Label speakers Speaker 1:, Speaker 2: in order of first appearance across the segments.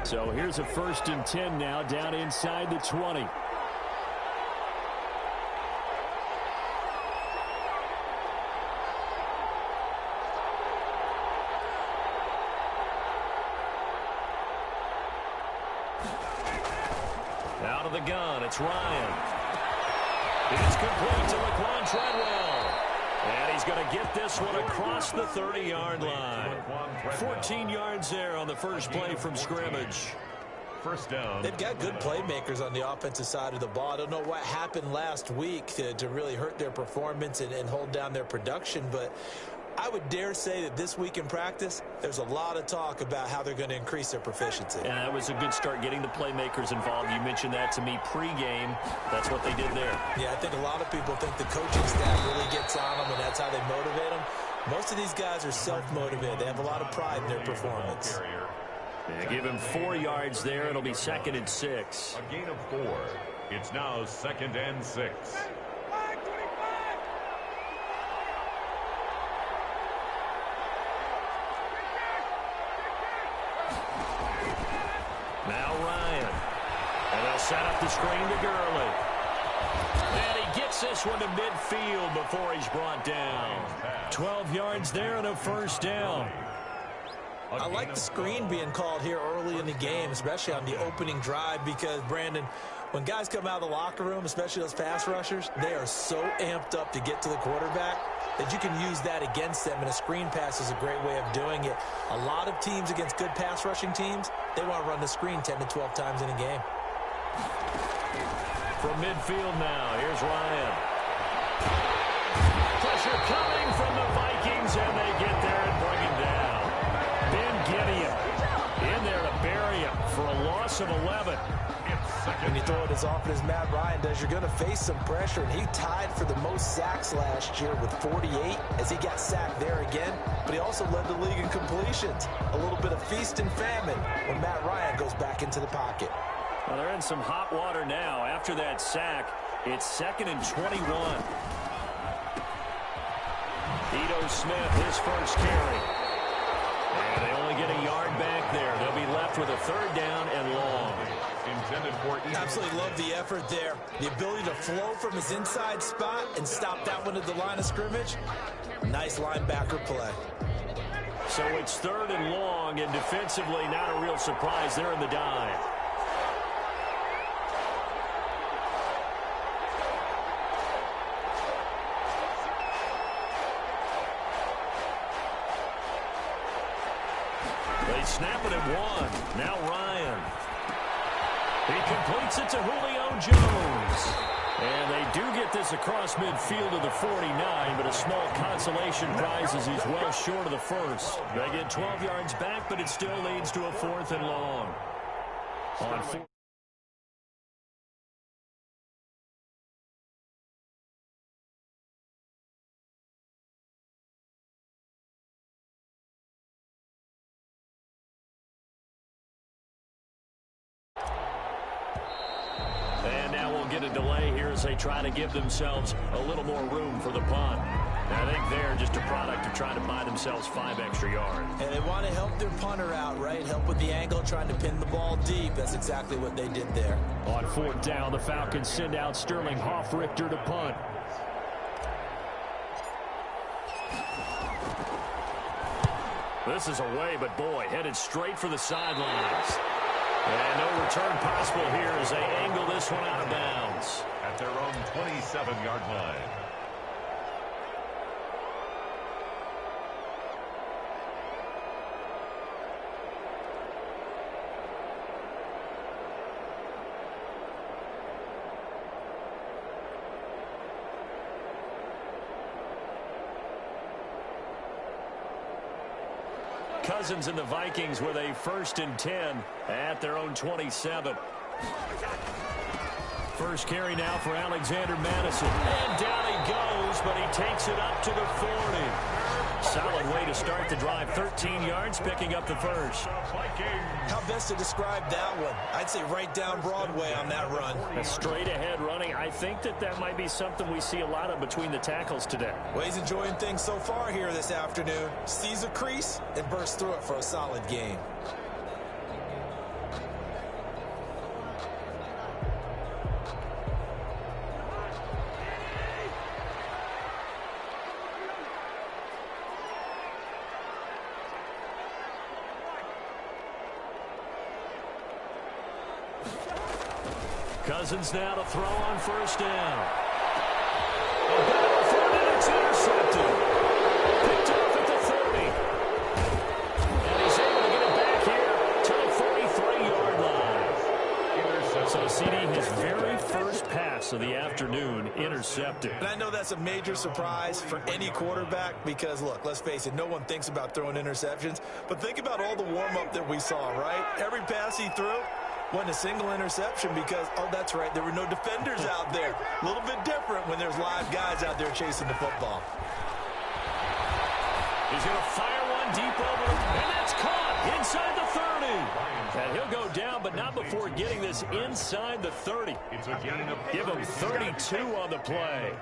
Speaker 1: So here's a 1st and 10 now, down inside the 20. Out of the gun, it's Ryan. It's complete to Laquan Treadwell. And he's going to get this one across the 30-yard line. 14 yards there on the first play from scrimmage.
Speaker 2: First down.
Speaker 3: They've got good playmakers on the offensive side of the ball. I don't know what happened last week to really hurt their performance and hold down their production, but I would dare say that this week in practice, there's a lot of talk about how they're going to increase their proficiency.
Speaker 1: And that was a good start, getting the playmakers involved. You mentioned that to me pregame. That's what they did there.
Speaker 3: Yeah, I think a lot of people think the coaching staff really gets on them, and that's how they motivate them. Most of these guys are self-motivated. They have a lot of pride in their performance.
Speaker 1: Yeah, give him 4 yards there. It'll be 2nd and 6.
Speaker 2: A gain of 4. It's now 2nd and 6.
Speaker 1: Now Ryan. And they'll set up the screen to Gurley. And he gets this one to midfield before he's brought down. 12 yards there and a 1st down.
Speaker 3: I like the screen being called here early in the game, especially on the opening drive, because, Brandon, when guys come out of the locker room, especially those pass rushers, they are so amped up to get to the quarterback that you can use that against them, and a screen pass is a great way of doing it. A lot of teams against good pass rushing teams, they want to run the screen 10 to 12 times in a game.
Speaker 1: From midfield now, here's Ryan. Pressure coming from the Vikings, and they get there and bring him down. In there to bury him for a loss of 11.
Speaker 3: When you throw it as often as Matt Ryan does, you're going to face some pressure, and he tied for the most sacks last year with 48 as he got sacked there again, but he also led the league in completions. A little bit of feast and famine when Matt Ryan goes back into the pocket.
Speaker 1: Well, they're in some hot water now. After that sack, it's 2nd and 21. Ito Smith, his first carry. And they only get a yard back there. They'll be left with a 3rd down and long.
Speaker 2: Intended for
Speaker 3: Absolutely love the effort there. The ability to flow from his inside spot and stop that one at the line of scrimmage. Nice linebacker play.
Speaker 1: So it's 3rd and long, and defensively not a real surprise there in the dive. They snap it at 1. Now Ryan. He completes it to Julio Jones. And they do get this across midfield to the 49, but a small consolation prize as he's well short of the first. They get 12 yards back, but it still leads to a 4th and long. On 4th. And now we'll get a delay here as they try to give themselves a little more room for the punt. I think they're just a product of trying to buy themselves 5 extra yards.
Speaker 3: And they want to help their punter out, right? Help with the angle, trying to pin the ball deep. That's exactly what they did there.
Speaker 1: On 4th down, the Falcons send out Sterling Hoffrichter to punt. This is away, but boy, headed straight for the sidelines. And no return possible here as they angle this one out of bounds.
Speaker 2: At their own 27-yard line.
Speaker 1: Cousins and the Vikings with a 1st and 10 at their own 27. First carry now for Alexander Madison. And down he goes, but he takes it up to the 40. Solid way to start the drive. 13 yards, picking up the first.
Speaker 3: How best to describe that one? I'd say right down Broadway on that run.
Speaker 1: A straight ahead running. I think that might be something we see a lot of between the tackles today.
Speaker 3: Well, he's enjoying things so far here this afternoon. Sees a crease and bursts through it for a solid gain.
Speaker 1: Cousins now to throw on first down. A battle for it, it's intercepted. Picked off at the 30. And he's able to get it back here to the 43-yard line. So CD, his very first pass of the afternoon intercepted.
Speaker 3: And I know that's a major surprise for any quarterback because, look, let's face it, no one thinks about throwing interceptions. But think about all the warm-up that we saw, right? Every pass he threw wasn't a single interception because, oh, that's right, there were no defenders out there. A little bit different when there's live guys out there chasing the football.
Speaker 1: He's going to fire one deep over, and that's caught inside the 30. And he'll go down, but not before getting this inside the 30.
Speaker 2: It's a gain of
Speaker 1: Give him 32 on the play.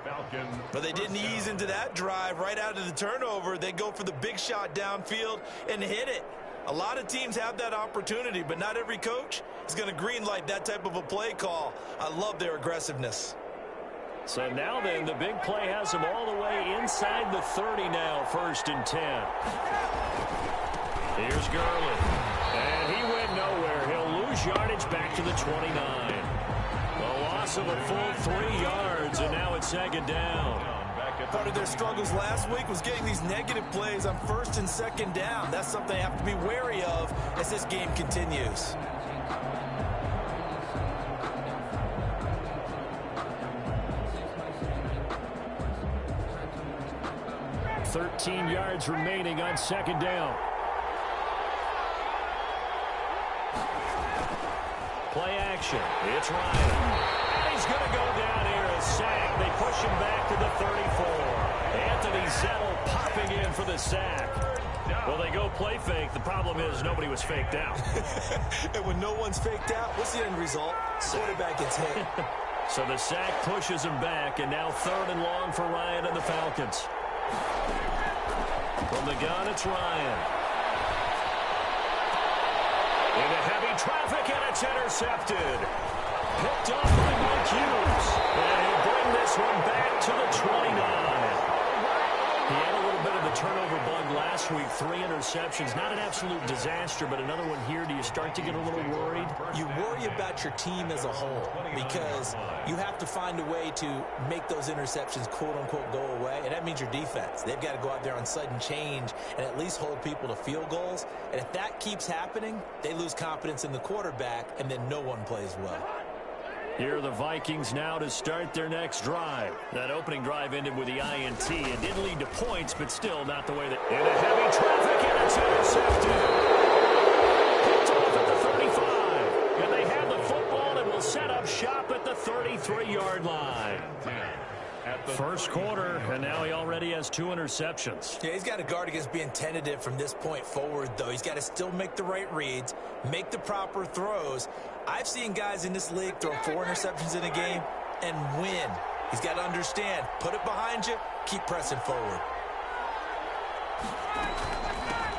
Speaker 3: But they didn't ease into that drive right out of the turnover. They go for the big shot downfield and hit it. A lot of teams have that opportunity, but not every coach is going to greenlight that type of a play call. I love their aggressiveness.
Speaker 1: So now then, the big play has him all the way inside the 30 now, 1st and 10. Here's Gurley. And he went nowhere. He'll lose yardage back to the 29. A loss of a full 3 yards, and now it's 2nd down.
Speaker 3: Part of their struggles last week was getting these negative plays on 1st and 2nd down. That's something they have to be wary of as this game continues.
Speaker 1: 13 yards remaining on 2nd down. Play action. It's Ryan. And he's going to go down here. A sack. They push him back to the 34. Anthony Zettel popping in for the sack. Well, they go play fake. The problem is nobody was faked out.
Speaker 3: And when no one's faked out, what's the end result? Quarterback gets hit.
Speaker 1: So the sack pushes him back, and now 3rd and long for Ryan and the Falcons. From the gun, it's Ryan. Into heavy traffic, and it's intercepted. Picked off by Mike Hughes. And he'll bring this one back to the 29. He had a little bit of the turnover bug last week. 3 interceptions. Not an absolute disaster, but another one here. Do you start to get a little worried?
Speaker 3: You worry about your team as a whole because you have to find a way to make those interceptions, quote-unquote, go away, and that means your defense. They've got to go out there on sudden change and at least hold people to field goals. And if that keeps happening, they lose confidence in the quarterback, and then no one plays well.
Speaker 1: Here are the Vikings now to start their next drive. That opening drive ended with the INT. It did lead to points, but still not the way that... Into heavy traffic, and it's intercepted. Picked off at the 35. And they have the football and will set up shop at the 33-yard line. First quarter, and now he already has 2 interceptions.
Speaker 3: Yeah, he's got to guard against being tentative from this point forward, though. He's got to still make the right reads, make the proper throws. I've seen guys in this league throw 4 interceptions in a game and win. He's got to understand, put it behind you, keep pressing forward.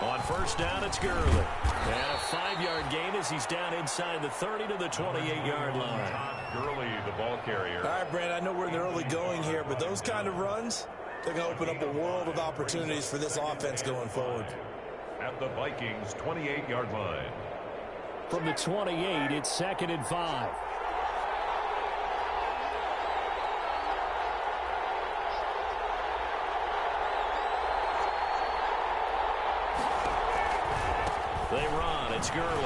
Speaker 1: On first down, it's Gurley. And a 5-yard gain as he's down inside the 30 to the 28-yard line.
Speaker 2: Gurley, the ball carrier.
Speaker 3: All right, Brand, I know we're in the early going here, but those kind of runs, they're going to open up a world of opportunities for this offense going forward.
Speaker 2: At the Vikings' 28-yard line.
Speaker 1: From the 28, it's 2nd and 5. They run. It's Gurley.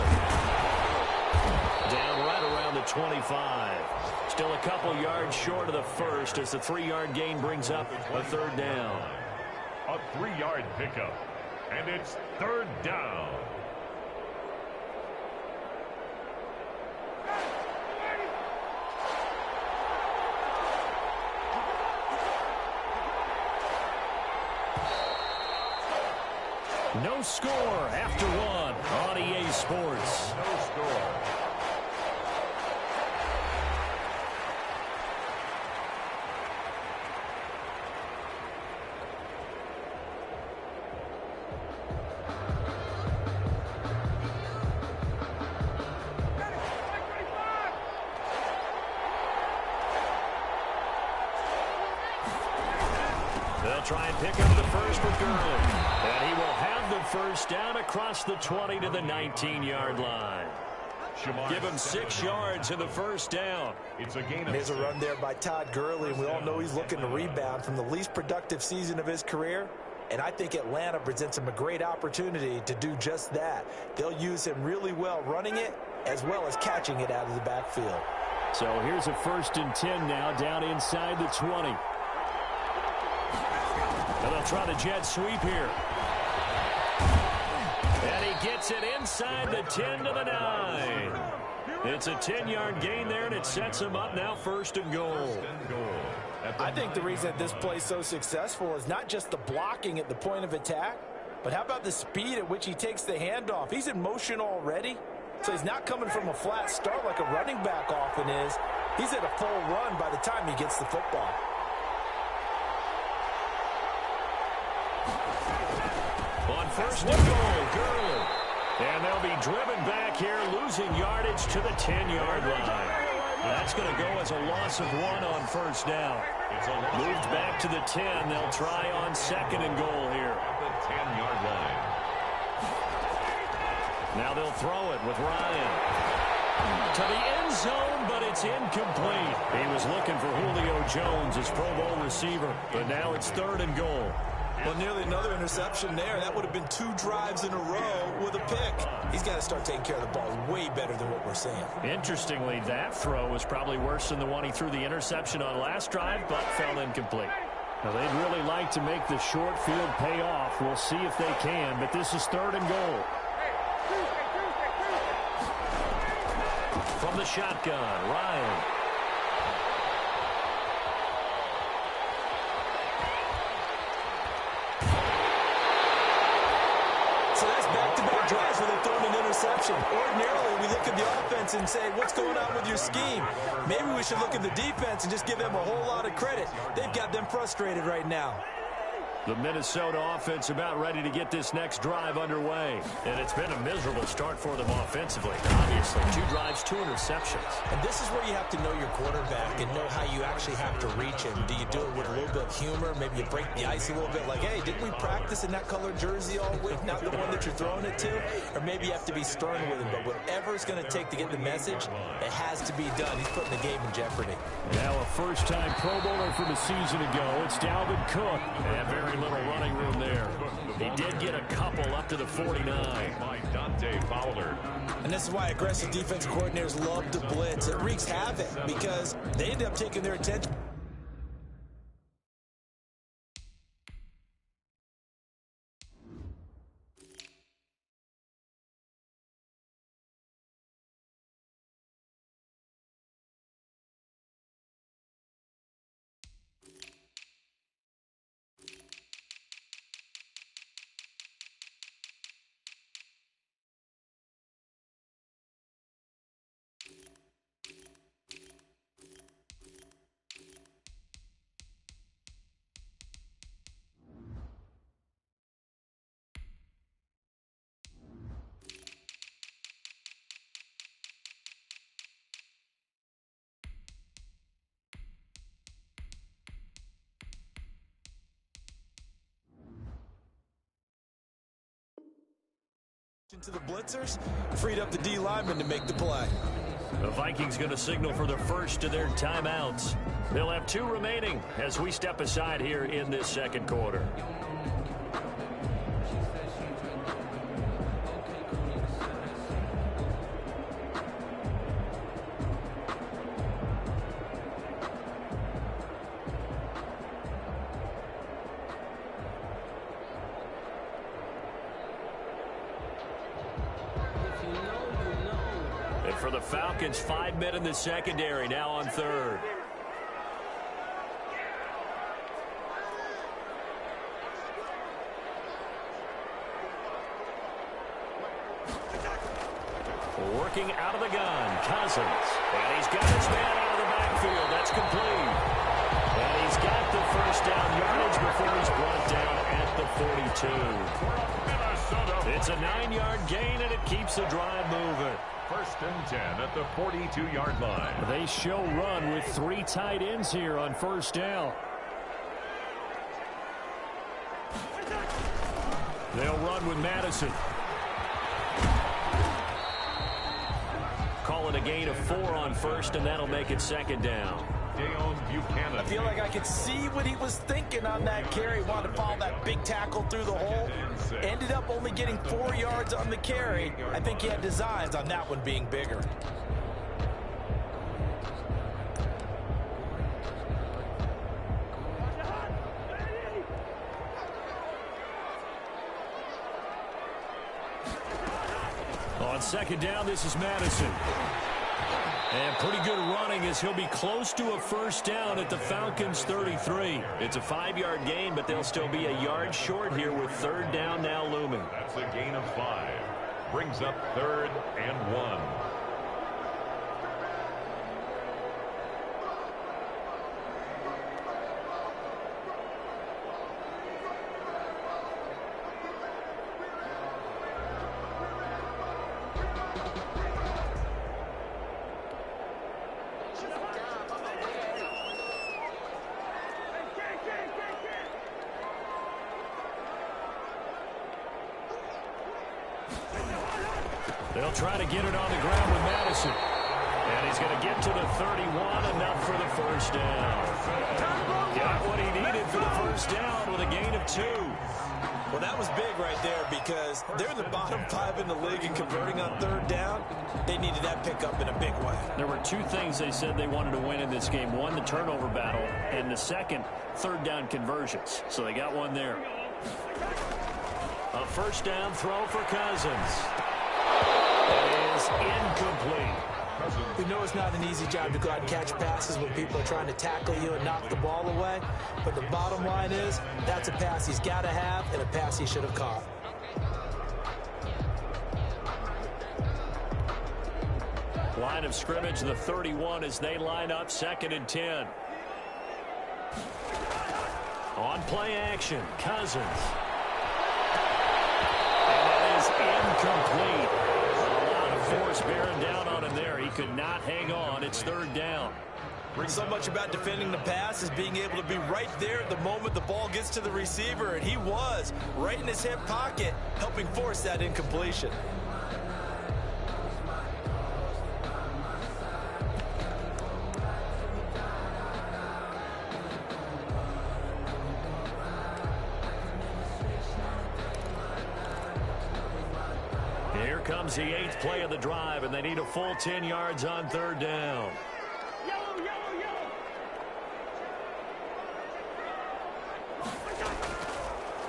Speaker 1: Down right around the 25. Still a couple yards short of the first as the 3-yard gain brings up a 3rd down.
Speaker 2: A 3-yard pickup. And it's 3rd down.
Speaker 1: No score after 1 on EA Sports.
Speaker 2: No score.
Speaker 1: They'll try and pick up the first with Gurley. And he will have the first down across the 20 to the 19-yard line. Give him 6 yards in the first down.
Speaker 2: It's a gain of
Speaker 3: There's a run there by Todd Gurley, and we all know he's looking to rebound from the least productive season of his career. And I think Atlanta presents him a great opportunity to do just that. They'll use him really well running it as well as catching it out of the backfield.
Speaker 1: So here's a 1st and 10 now down inside the 20. And they'll try the jet sweep here. And he gets it inside the 10 to the 9. It's a 10-yard gain there, and it sets him up now 1st and goal.
Speaker 3: I think the reason that this play is so successful is not just the blocking at the point of attack, but how about the speed at which he takes the handoff? He's in motion already, so he's not coming from a flat start like a running back often is. He's at a full run by the time he gets the football.
Speaker 1: On 1st and goal, Gurley. And they'll be driven back here, losing yardage to the 10-yard line. That's going to go as a loss of 1 on 1st down. Moved back to the 10. They'll try on 2nd and goal here.
Speaker 2: At the 10-yard line.
Speaker 1: Now they'll throw it with Ryan. To the end zone, but it's incomplete. He was looking for Julio Jones, his Pro Bowl receiver. But now it's 3rd and goal.
Speaker 3: Well, nearly another interception there. That would have been 2 drives in a row with a pick. He's got to start taking care of the ball way better than what we're seeing.
Speaker 1: Interestingly, that throw was probably worse than the one he threw the interception on last drive, but fell incomplete. Now, they'd really like to make the short field pay off. We'll see if they can, but this is 3rd and goal. From the shotgun, Ryan.
Speaker 3: So that's back-to-back drives where they've thrown an interception. Ordinarily, we look at the offense and say, what's going on with your scheme? Maybe we should look at the defense and just give them a whole lot of credit. They've got them frustrated right now.
Speaker 1: The Minnesota offense about ready to get this next drive underway. And it's been a miserable start for them offensively. Obviously, 2 drives, 2 interceptions.
Speaker 3: And this is where you have to know your quarterback and know how you actually have to reach him. Do you do it with a little bit of humor? Maybe you break the ice a little bit like, hey, didn't we practice in that colored jersey all week? Not the one that you're throwing it to? Or maybe you have to be stern with him. But whatever it's going to take to get the message, it has to be done. He's putting the game in jeopardy.
Speaker 1: Now a first-time Pro Bowler from a season ago. It's Dalvin Cook. And very little running room there. He did get a couple up to the 49.
Speaker 2: By Dante Fowler.
Speaker 3: And this is why aggressive defense coordinators love to blitz. It wreaks havoc because they end up taking their attention. To the blitzers, freed up the D lineman to make the play.
Speaker 1: The Vikings going to signal for the first of their timeouts. They'll have 2 remaining as we step aside here in this 2nd quarter. And for the Falcons, 5 men in the secondary, now on 3rd. Working out of the gun, Cousins. And he's got his man out of the backfield. That's complete. And he's got the first down yardage before he's brought down at the 42. It's a 9-yard gain, and it keeps the drive moving.
Speaker 2: 1st and 10 at the 42-yard line.
Speaker 1: They show run with 3 tight ends here on 1st down. They'll run with Madison. and a gain of 4 on first, and that'll make it second down.
Speaker 3: I feel like I could see what he was thinking on that carry. Wanted to follow that big tackle through the hole. Ended up only getting 4 yards on the carry. I think he had designs on that one being bigger.
Speaker 1: On second down, this is Madison. And pretty good running as he'll be close to a first down at the Falcons' 33. It's a 5-yard gain, but they'll still be a yard short here with third down now looming.
Speaker 2: That's a gain of 5. Brings up 3rd and 1.
Speaker 1: They'll try to get it on the ground with Madison. And he's going to get to the 31, enough for the first down. Got what he needed for the first down with a gain of 2.
Speaker 3: Well, that was big right there because they're in the bottom 5 in the league and converting on third down. They needed that pickup in a big way.
Speaker 1: There were 2 things they said they wanted to win in this game. One, the turnover battle, and the second, third down conversions. So they got one there. A first down throw for Cousins. It is incomplete.
Speaker 3: We know it's not an easy job to go out and catch passes when people are trying to tackle you and knock the ball away. But the bottom line is, that's a pass he's got to have and a pass he should have caught.
Speaker 1: Line of scrimmage, the 31 as they line up, 2nd and 10. On play action, Cousins. And that is incomplete. Force bearing down on him there. He could not hang on. It's third down.
Speaker 3: So much about defending the pass is being able to be right there at the moment the ball gets to the receiver, and he was right in his hip pocket, helping force that incompletion.
Speaker 1: Here comes the 8th play of the drive, and they need a full 10 yards on third down.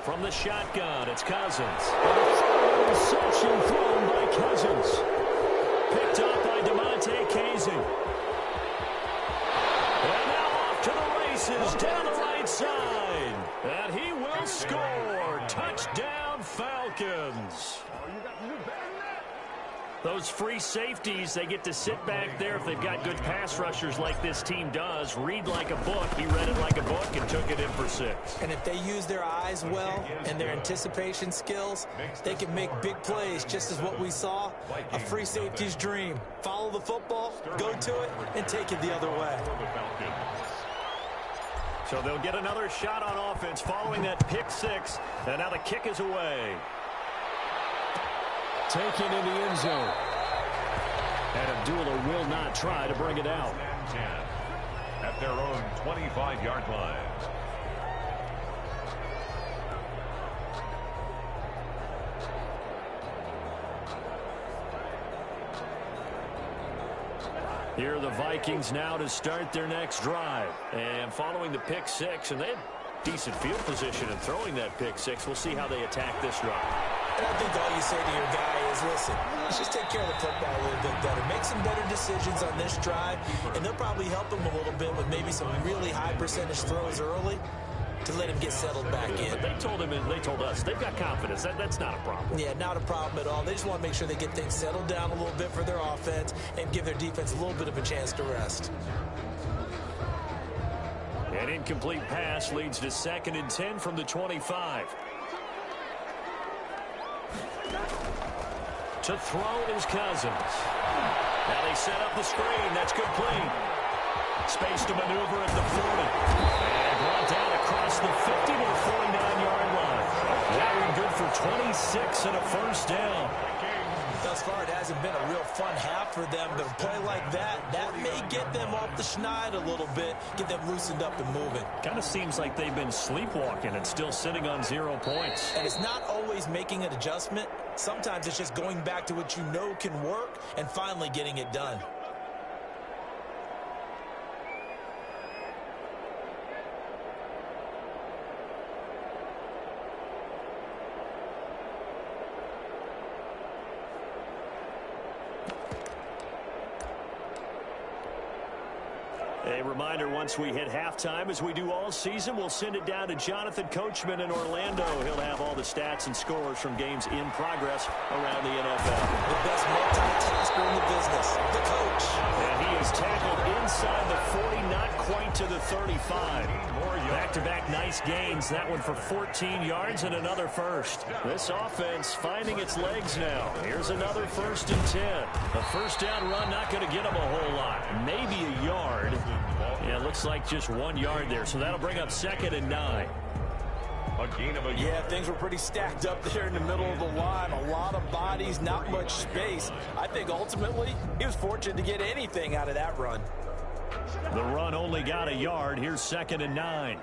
Speaker 1: From the shotgun, it's Cousins. Interception thrown by Cousins. Picked up by DeMonte Casey. And now off to the races down the right side. And he will score. Touchdown, Falcons. Those free safeties, they get to sit back there if they've got good pass rushers like this team does. Read like a book. He read it like a book and took it in for 6.
Speaker 3: And if they use their eyes well and their anticipation skills, they can make big plays, just as what we saw. A free safety's dream. Follow the football, go to it, and take it the other way.
Speaker 1: So they'll get another shot on offense following that pick 6. And now the kick is away. Taken in the end zone. And Abdullah will not try to bring it out.
Speaker 2: At their own 25-yard line.
Speaker 1: Here are the Vikings now to start their next drive. And following the pick 6, and they had decent field position in throwing that pick 6. We'll see how they attack this drive.
Speaker 3: And I think all you say to your guy is, listen, let's just take care of the football a little bit better. Make some better decisions on this drive, and they'll probably help him a little bit with maybe some really high percentage throws early to let him get settled back in.
Speaker 1: But they told him and they told us they've got confidence. That's not a problem.
Speaker 3: Yeah, not a problem at all. They just want to make sure they get things settled down a little bit for their offense and give their defense a little bit of a chance to rest.
Speaker 1: An incomplete pass leads to 2nd and 10 from the 25. To throw is Cousins. Now they set up the screen. That's complete. Space to maneuver at the 40. And brought down across the 50 to the 49-yard line. That one good for 26 and a first down.
Speaker 3: Thus thus far, it hasn't been a real fun half for them, but a play like that may get them off the schneid a little bit, get them loosened up and moving.
Speaker 1: Kind of seems like they've been sleepwalking and still sitting on 0 points.
Speaker 3: And it's not always making an adjustment. Sometimes it's just going back to what you know can work and finally getting it done.
Speaker 1: A reminder, once we hit halftime, as we do all season, we'll send it down to Jonathan Coachman in Orlando. He'll have all the stats and scores from games in progress around the NFL.
Speaker 3: The best multitasker in the business, the coach.
Speaker 1: And he is tackled inside the 40, not quite to the 35. Back-to-back nice gains. That one for 14 yards and another first. This offense finding its legs now. Here's another 1st and 10. A first down run, not going to get him a whole lot. Maybe a yard. Yeah, it looks like just 1 yard there. So that'll bring up 2nd and 9.
Speaker 3: Yeah, things were pretty stacked up there in the middle of the line. A lot of bodies, not much space. I think ultimately he was fortunate to get anything out of that run.
Speaker 1: The run only got a yard. Here's 2nd and 9.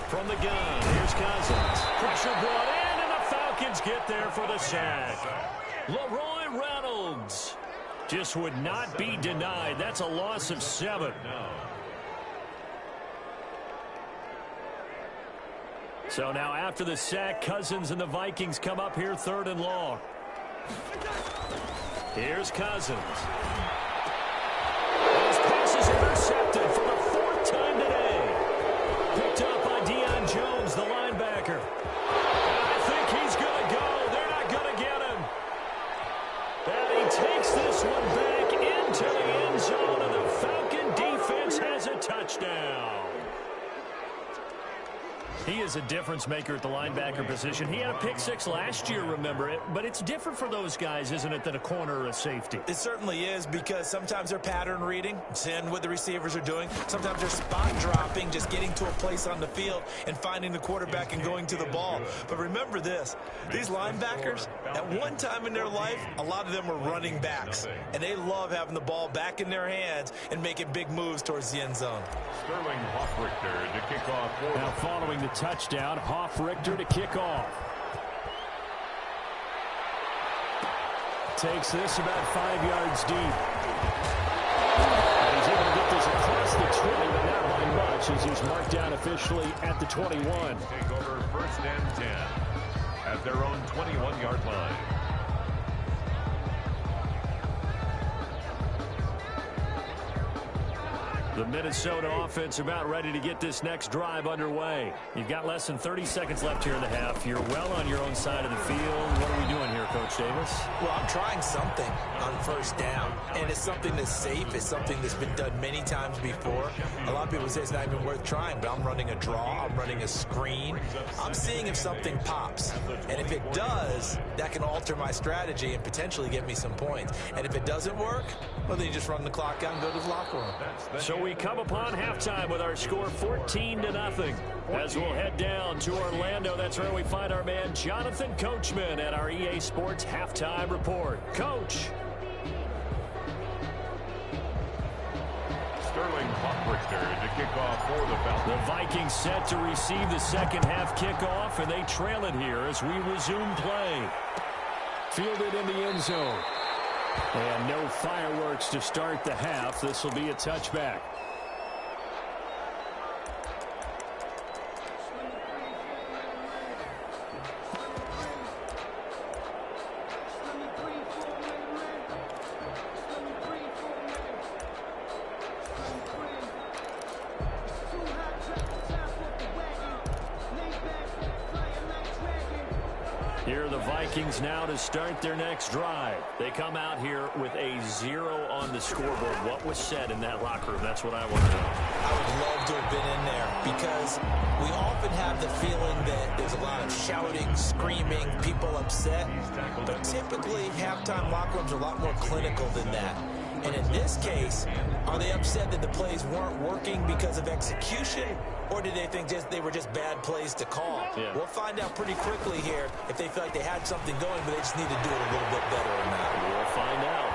Speaker 1: From the gun, here's Cousins. Pressure brought in, and the Falcons get there for the sack. Leroy Reynolds just would not be denied. That's a loss of 7. So now after the sack, Cousins and the Vikings come up here 3rd and long. Here's Cousins. His pass is intercepted for the 4th time today. Picked up by Deion Jones, the linebacker. I think he's going to go. They're not going to get him. And he takes this one back into the end zone, and the Falcon defense has a touchdown. He is a difference maker at the linebacker position. He had a pick 6 last year, remember it. But it's different for those guys, isn't it, than a corner or a safety?
Speaker 3: It certainly is, because sometimes they're pattern reading, seeing what the receivers are doing. Sometimes they're spot dropping, just getting to a place on the field and finding the quarterback and going to the ball. But remember this, these linebackers, at one time in their life, a lot of them were running backs. And they love having the ball back in their hands and making big moves towards the end zone.
Speaker 2: Sterling Hoffrichter to kick off.
Speaker 1: Now following the touchdown, Hoffrichter to kick off. Takes this about 5 yards deep. And he's able to get this across the 20, but not by much, as he's marked down officially at the 21.
Speaker 2: Take over 1st and 10 at their own 21-yard line.
Speaker 1: The Minnesota offense about ready to get this next drive underway. You've got less than 30 seconds left here in the half. You're well on your own side of the field. What are we doing here, Coach Davis?
Speaker 3: Well, I'm trying something on 1st down, and it's something that's safe. It's something that's been done many times before. A lot of people say it's not even worth trying, but I'm running a draw. I'm running a screen. I'm seeing if something pops, and if it does, that can alter my strategy and potentially get me some points. And if it doesn't work, well, then you just run the clock out and go to the locker room.
Speaker 1: So we come upon halftime with our score 14-0. As we'll head down to Orlando, that's where we find our man Jonathan Coachman at our EA Sports Halftime Report. Coach.
Speaker 2: Sterling Hoffrichter to kick off for the Falcons.
Speaker 1: The Vikings set to receive the second half kickoff, and they trail it here as we resume play. Fielded in the end zone. And no fireworks to start the half. This will be a touchback. Here are the Vikings now to start their next drive. They come out here with a 0 on the scoreboard. What was said in that locker room? That's what I want to know.
Speaker 3: I would love to have been in there, because we often have the feeling that there's a lot of shouting, screaming, people upset. But typically, halftime locker rooms are a lot more clinical than that. And in this case, are they upset that the plays weren't working because of execution, or did they think they were just bad plays to call?
Speaker 1: Yeah.
Speaker 3: We'll find out pretty quickly here if they feel like they had something going, but they just need to do it a little bit better or not.
Speaker 1: We'll find out.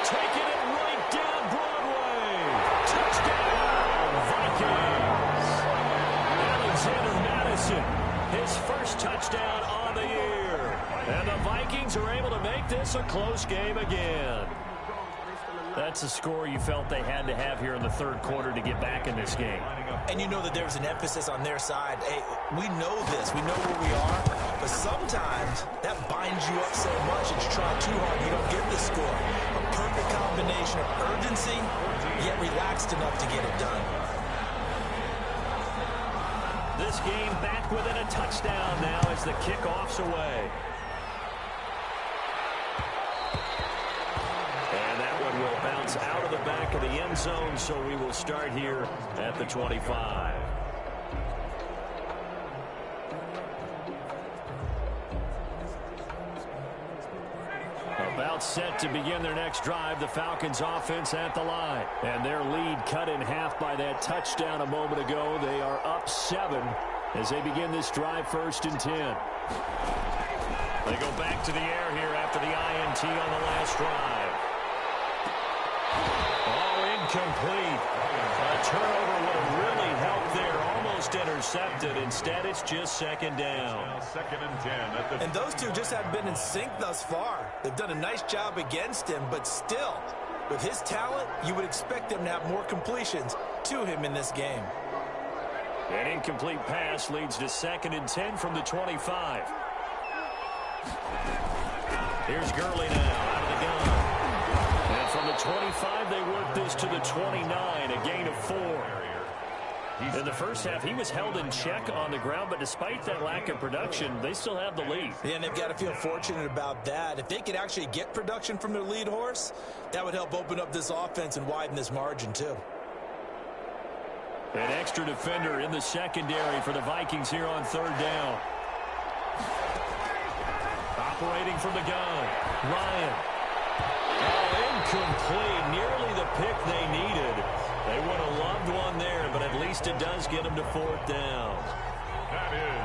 Speaker 1: Taking it right down Broadway. Touchdown, Vikings. Alexander Madison, his first touchdown on the year. And the Vikings are able to make this a close game again. That's a score you felt they had to have here in the third quarter to get back in this game.
Speaker 3: And you know that there's an emphasis on their side. Hey, we know this. We know where we are. But sometimes that binds you up so much that you try too hard, you don't get the score. A perfect combination of urgency, yet relaxed enough to get it done.
Speaker 1: This game back within a touchdown now as the kickoff's away. And that one will bounce out of the back of the end zone, so we will start here at the 25. About set to begin their next drive, the Falcons offense at the line. And their lead cut in half by that touchdown a moment ago. They are up 7 as they begin this drive, 1st and 10. They go back to the air here after the INT on the last drive. Oh, incomplete. A turnover would have really helped there. Almost intercepted. Instead, it's just 2nd down.
Speaker 2: Now 2nd and 10.
Speaker 3: And those two just haven't been in sync thus far. They've done a nice job against him, but still, with his talent, you would expect them to have more completions to him in this game.
Speaker 1: An incomplete pass leads to 2nd and 10 from the 25. Here's Gurley now out of the gun. And from the 25, they work this to the 29, a gain of 4. In the first half, he was held in check on the ground, but despite that lack of production, they still have the lead.
Speaker 3: Yeah, and they've got to feel fortunate about that. If they could actually get production from their lead horse, that would help open up this offense and widen this margin, too.
Speaker 1: An extra defender in the secondary for the Vikings here on 3rd down. Operating from the gun, Ryan. Oh, incomplete. Nearly the pick they needed. They would have loved one there, but at least it does get them to 4th down.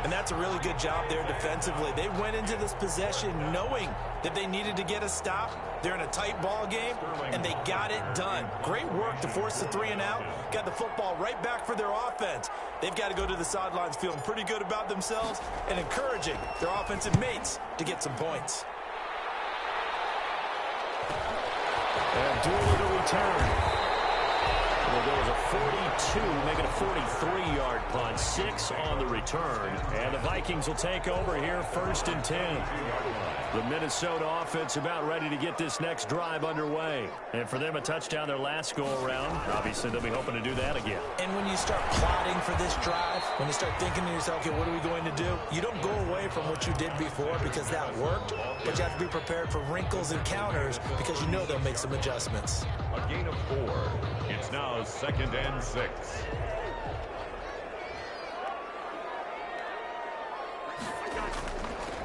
Speaker 3: And that's a really good job there defensively. They went into this possession knowing that they needed to get a stop. They're in a tight ball game, and they got it done. Great work to force the 3 and out. Got the football right back for their offense. They've got to go to the sidelines feeling pretty good about themselves and encouraging their offensive mates to get some points.
Speaker 1: And Dooley to return. There was a 42, make it a 43-yard punt, 6 on the return. And the Vikings will take over here, 1st and 10. The Minnesota offense about ready to get this next drive underway. And for them, a touchdown their last go-around. Obviously, they'll be hoping to do that again.
Speaker 3: And when you start plotting for this drive, when you start thinking to yourself, okay, what are we going to do? You don't go away from what you did before because that worked, but you have to be prepared for wrinkles and counters because you know they'll make some adjustments.
Speaker 2: A gain of 4. It's now 2nd and 6.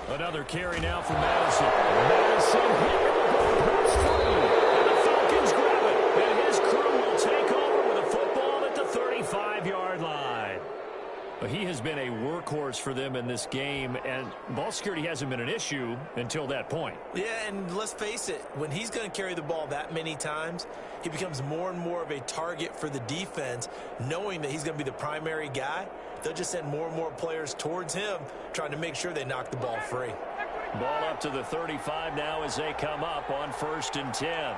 Speaker 1: Another carry now for Madison. Madison hit the ball post free. And the Falcons grab it. And his crew will take over with a football at the 35-yard line. He has been a workhorse for them in this game, and ball security hasn't been an issue until that point.
Speaker 3: Yeah, and let's face it, when he's going to carry the ball that many times, he becomes more and more of a target for the defense, knowing that he's going to be the primary guy. They'll just send more and more players towards him, trying to make sure they knock the ball free.
Speaker 1: Ball up to the 35 now as they come up on 1st and 10.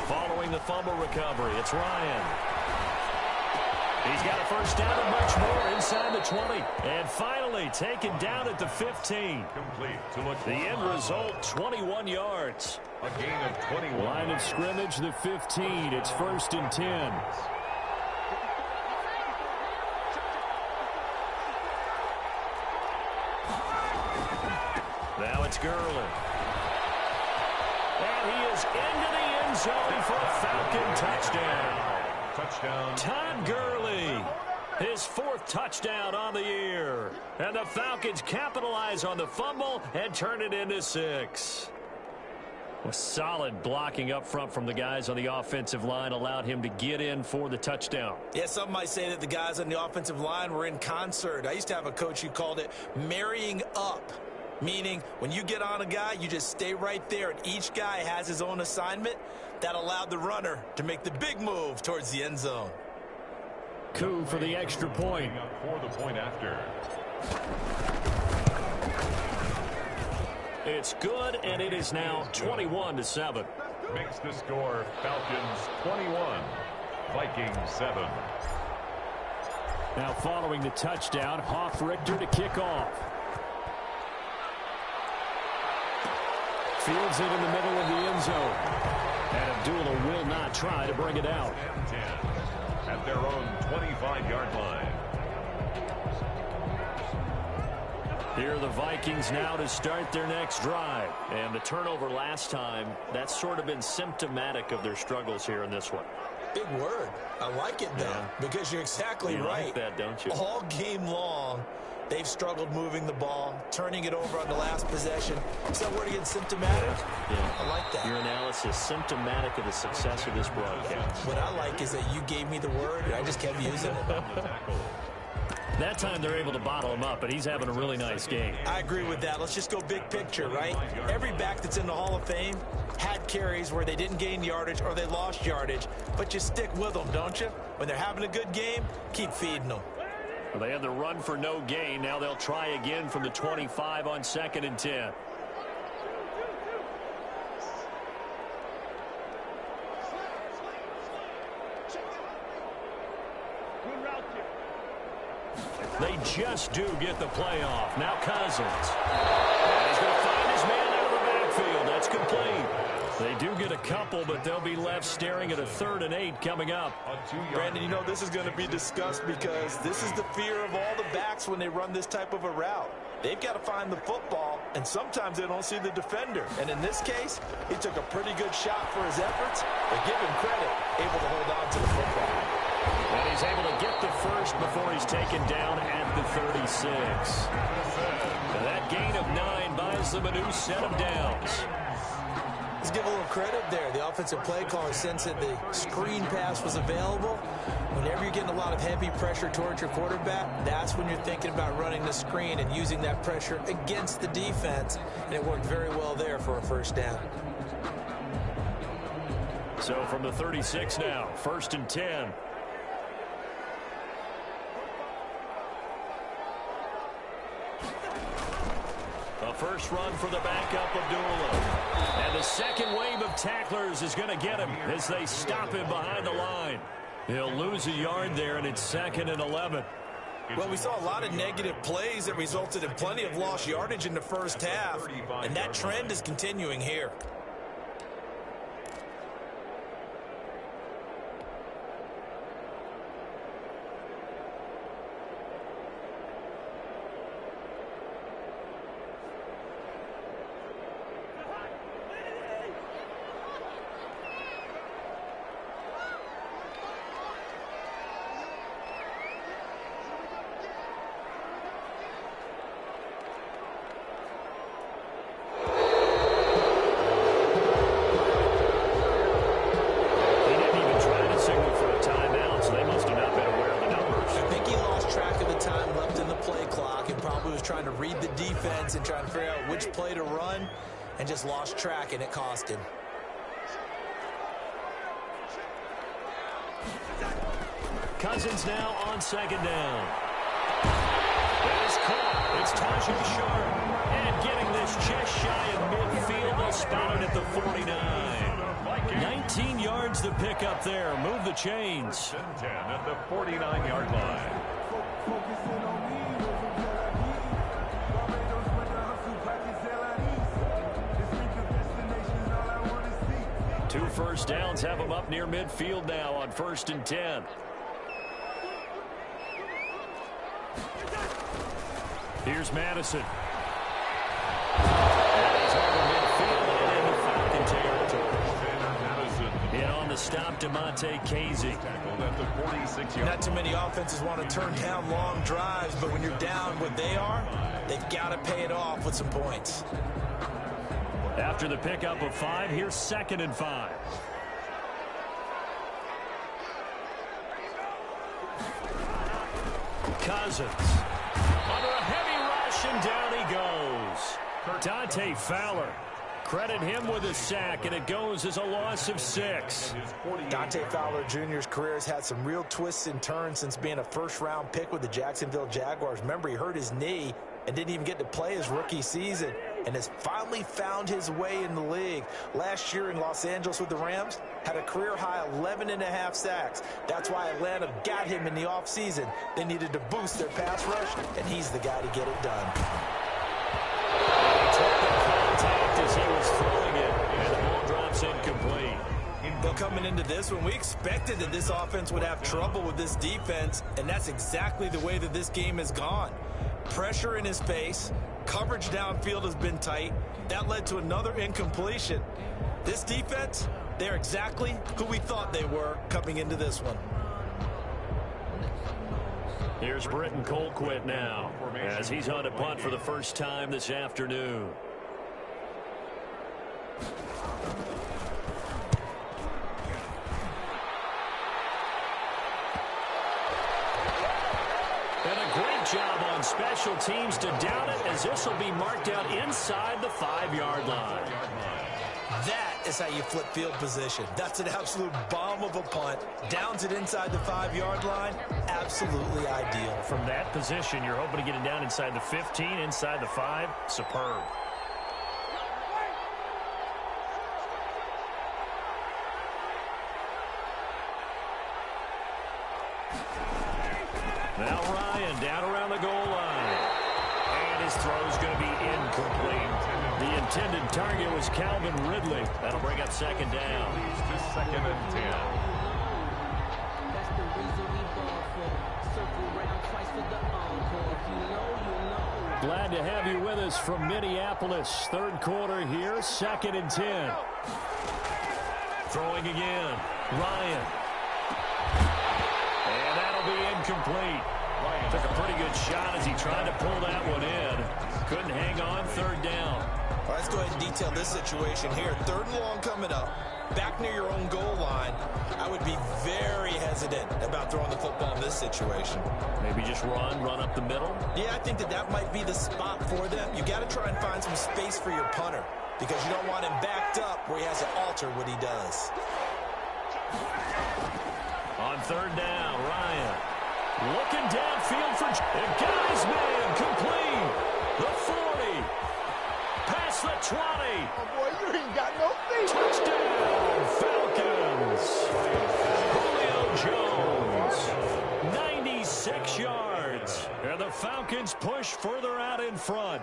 Speaker 1: Following the fumble recovery, it's Ryan. He's got a first down and much more inside the 20. And finally taken down at the 15.
Speaker 2: Complete to
Speaker 1: the end result, 21 yards.
Speaker 2: A gain of 21.
Speaker 1: Line of scrimmage, the 15. It's 1st and 10. Now it's Gurley. And he is into the end zone for a Falcon touchdown.
Speaker 2: Touchdown.
Speaker 1: Todd Gurley. His 4th touchdown on the year. And the Falcons capitalize on the fumble and turn it into 6. A solid blocking up front from the guys on the offensive line allowed him to get in for the touchdown.
Speaker 3: Yeah, some might say that the guys on the offensive line were in concert. I used to have a coach who called it marrying up, meaning when you get on a guy, you just stay right there, and each guy has his own assignment. That allowed the runner to make the big move towards the end zone.
Speaker 1: Coup for the extra point.
Speaker 2: For the point after.
Speaker 1: It's good, and it is now 21-7.
Speaker 2: Makes the score Falcons 21, Vikings 7.
Speaker 1: Now following the touchdown, Hoff-Richter to kick off. Fields it in the middle of the end zone. And Abdullah will not try to bring it out.
Speaker 2: 10 at their own 25-yard line.
Speaker 1: Here are the Vikings now to start their next drive. And the turnover last time, that's sort of been symptomatic of their struggles here in this one.
Speaker 3: Big word. I like it, though, because you're exactly right.
Speaker 1: You like that, don't you?
Speaker 3: All game long, they've struggled moving the ball, turning it over on the last possession. So word again, symptomatic?
Speaker 1: Yeah.
Speaker 3: I like that.
Speaker 1: Your analysis, symptomatic of the success of this broadcast.
Speaker 3: What I like is that you gave me the word, and I just kept using it.
Speaker 1: That time they're able to bottle him up, and he's having a really nice game.
Speaker 3: I agree with that. Let's just go big picture, right? Every back that's in the Hall of Fame had carries where they didn't gain yardage or they lost yardage, but you stick with them, don't you? When they're having a good game, keep feeding them.
Speaker 1: Well, they had the run for no gain. Now they'll try again from the 25 on 2nd and 10. They just do get the playoff. Now Cousins. And he's going to find his man out of the backfield. That's complete. They do get a couple, but they'll be left staring at a 3rd and 8 coming up.
Speaker 3: Brandon, you know this is going to be discussed because this is the fear of all the backs when they run this type of a route. They've got to find the football, and sometimes they don't see the defender. And in this case, he took a pretty good shot for his efforts, but give him credit, able to hold on to the football.
Speaker 1: And he's able to get the first before he's taken down at the 36. And that gain of 9 buys them a new set of downs.
Speaker 3: Let's give a little credit there. The offensive play caller sensed that the screen pass was available. Whenever you're getting a lot of heavy pressure towards your quarterback, that's when you're thinking about running the screen and using that pressure against the defense. And it worked very well there for a first down.
Speaker 1: So from the 36 now, 1st and 10. A first run for the backup Abdullah. And the second wave of tacklers is going to get him as they stop him behind the line. He'll lose a yard there, and it's 2nd and 11.
Speaker 3: Well, we saw a lot of negative plays that resulted in plenty of lost yardage in the first half, and that trend is continuing here. And trying to figure out which play to run, and just lost track, and it cost him.
Speaker 1: Cousins now on 2nd down. That is caught. It's Tajay Sharp. And getting this just shy of midfield. They'll spot it at the 49. 19 yards to pick up there. Move the chains.
Speaker 2: 10 at the 49-yard line.
Speaker 1: Two first downs have them up near midfield now on 1st and 10. Here's Madison. And he's over midfield and into Falcon territory. And on the stop Demonte Casey.
Speaker 3: Not too many offenses want to turn down long drives, but when you're down what they are, they've got to pay it off with some points.
Speaker 1: After the pickup of 5, here's 2nd and 5. Cousins. Under a heavy rush, and down he goes. Dante Fowler. Credit him with a sack, and it goes as a loss of 6.
Speaker 3: Dante Fowler Jr.'s career has had some real twists and turns since being a first-round pick with the Jacksonville Jaguars. Remember, he hurt his knee and didn't even get to play his rookie season and has finally found his way in the league. Last year in Los Angeles with the Rams, had a career-high 11.5 sacks. That's why Atlanta got him in the offseason. They needed to boost their pass rush, and he's the guy to get it done.
Speaker 1: As he was throwing it, and the ball drops incomplete.
Speaker 3: Well, coming into this one, we expected that this offense would have trouble with this defense, and that's exactly the way that this game has gone. Pressure in his face, coverage downfield has been tight. That led to another incompletion. This defense, they're exactly who we thought they were coming into this one.
Speaker 1: Here's Britton Colquitt now, as he's on a punt for the first time this afternoon. And a great job on special teams to down it, as this will be marked out inside the 5-yard line.
Speaker 3: That is how you flip field position. That's an absolute bomb of a punt. Downs it inside the 5-yard line. Absolutely ideal.
Speaker 1: From that position, you're hoping to get it down inside the 15, inside the 5. Superb. Now Ryan down around the goal line. And his throw's going to be incomplete. The intended target was Calvin Ridley. That'll bring up 2nd down.
Speaker 2: To 2nd and 10.
Speaker 1: Glad to have you with us from Minneapolis. 3rd quarter here, 2nd and 10. Throwing again. Ryan. And that'll be incomplete. Took a pretty good shot as he tried to pull that one in. Couldn't hang on. 3rd down.
Speaker 3: All right, let's go ahead and detail this situation here. 3rd and long coming up. Back near your own goal line. I would be very hesitant about throwing the football in this situation.
Speaker 1: Maybe just run up the middle?
Speaker 3: Yeah, I think that might be the spot for them. You got to try and find some space for your punter because you don't want him backed up where he has to alter what he does.
Speaker 1: On 3rd down, Ryan. Looking downfield for the guy's man. Complete. The 40. Past the 20.
Speaker 4: Oh, boy, you ain't got no feet.
Speaker 1: Touchdown, Falcons. Julio Jones. 96 yards. And the Falcons push further out in front.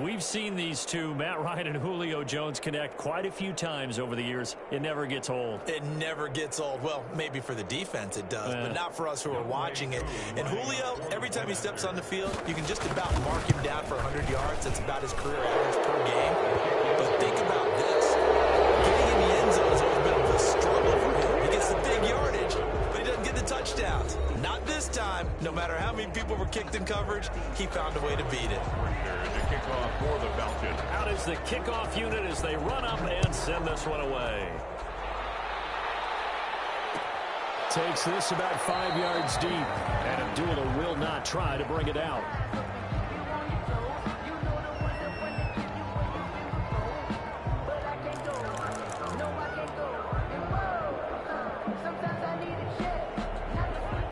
Speaker 1: We've seen these two, Matt Ryan and Julio Jones, connect quite a few times over the years. It never gets old.
Speaker 3: It never gets old. Well, maybe for the defense it does, but not for us who are watching it. And Julio, every time he steps on the field, you can just about mark him down for 100 yards. That's about his career average per game. But think about this. Getting in the end zone has always been a struggle for him. He gets the big yardage, but he doesn't get the touchdowns. Not this time. No matter how many people were kicked in coverage, he found a way to beat it.
Speaker 2: Kickoff for the Falcons.
Speaker 1: Out is the kickoff unit as they run up and send this one away. Takes this about 5 yards deep. And Abdullah will not try to bring it out.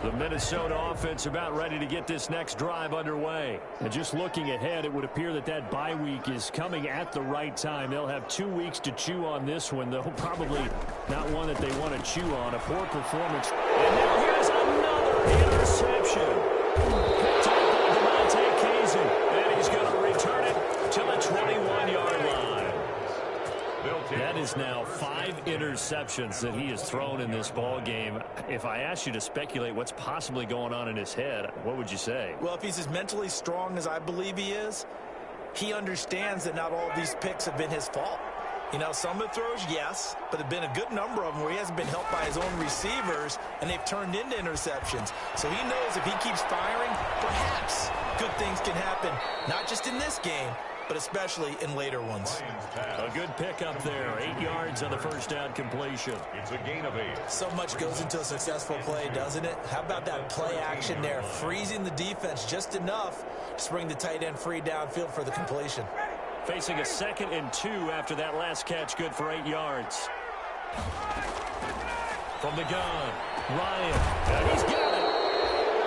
Speaker 1: The Minnesota offense about ready to get this next drive underway. And just looking ahead, it would appear that bye week is coming at the right time. They'll have 2 weeks to chew on this one, though probably not one that they want to chew on. A poor performance. And now here's another interception. Picked up by Demonte Casey. And he's going to return it to the 21-yard line. That is now 5 interceptions that he has thrown in this ball game. If I asked you to speculate what's possibly going on in his head, what would you say?
Speaker 3: Well, if he's as mentally strong as I believe he is, he understands that not all of these picks have been his fault. You know, some of the throws, yes, but there have been a good number of them where he hasn't been helped by his own receivers, and they've turned into interceptions. So he knows if he keeps firing, perhaps good things can happen, not just in this game, but especially in later ones.
Speaker 1: A good pickup there. 8 yards on the first down completion.
Speaker 2: It's a gain of 8.
Speaker 3: So much goes into a successful play, doesn't it? How about that play action there? Freezing the defense just enough to bring the tight end free downfield for the completion.
Speaker 1: Facing a 2nd and 2 after that last catch, good for 8 yards. From the gun, Ryan. And he's got it.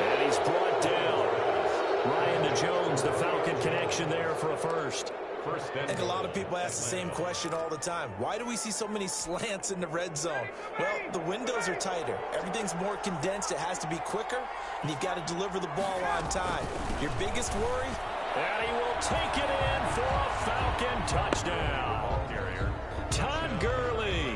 Speaker 1: And he's brought down. Ryan to Jones, the Falcon connection there for a first.
Speaker 3: I think a lot of people ask the same question all the time. Why do we see so many slants in the red zone? Well, the windows are tighter. Everything's more condensed. It has to be quicker, and you've got to deliver the ball on time. Your biggest worry?
Speaker 1: And he will take it in for a Falcon touchdown. Todd Gurley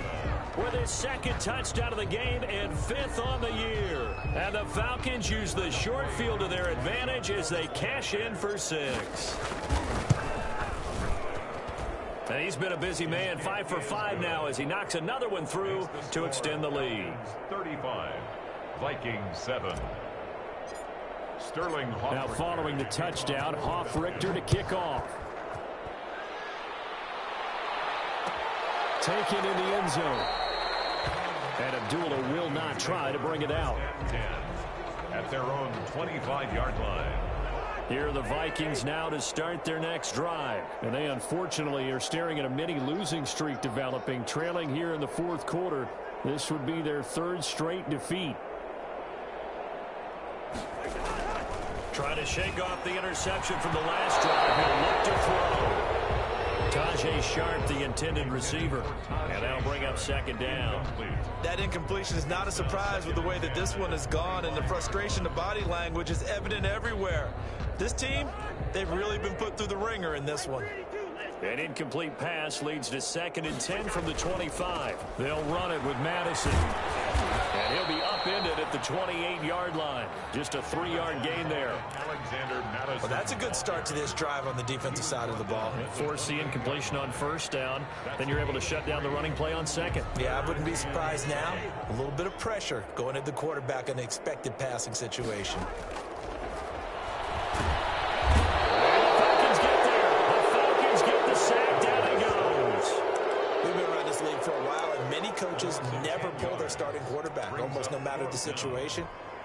Speaker 1: with his 2nd touchdown of the game and 5th on the year. And the Falcons use the short field to their advantage as they cash in for 6. And he's been a busy man, 5 for 5 now as he knocks another one through to extend the lead.
Speaker 2: 35, Vikings 7. Sterling Hoff.
Speaker 1: Now following the touchdown, Hoff-Richter to kick off. Taken in the end zone. And Abdullah will not try to bring it out.
Speaker 2: 10 at their own 25-yard line.
Speaker 1: Here are the Vikings now to start their next drive. And they unfortunately are staring at a mini losing streak developing, trailing here in the 4th quarter. This would be their 3rd straight defeat. Trying to shake off the interception from the last drive. He'll look to throw. Tajay Sharp, the intended receiver. And that'll bring up 2nd down.
Speaker 3: That incompletion is not a surprise with the way that this one has gone, and the frustration, the body language is evident everywhere. This team, they've really been put through the ringer in this one.
Speaker 1: An incomplete pass leads to 2nd and 10 from the 25. They'll run it with Madison. And he'll be upended at the 28-yard line. Just a 3-yard gain there.
Speaker 2: Alexander Madison.
Speaker 3: Well, that's a good start to this drive on the defensive side of the ball.
Speaker 1: Force the incompletion on 1st down. Then you're able to shut down the running play on 2nd.
Speaker 3: Yeah, I wouldn't be surprised now. A little bit of pressure going at the quarterback in an expected passing situation. Coaches never pull their starting quarterback, almost no matter the situation.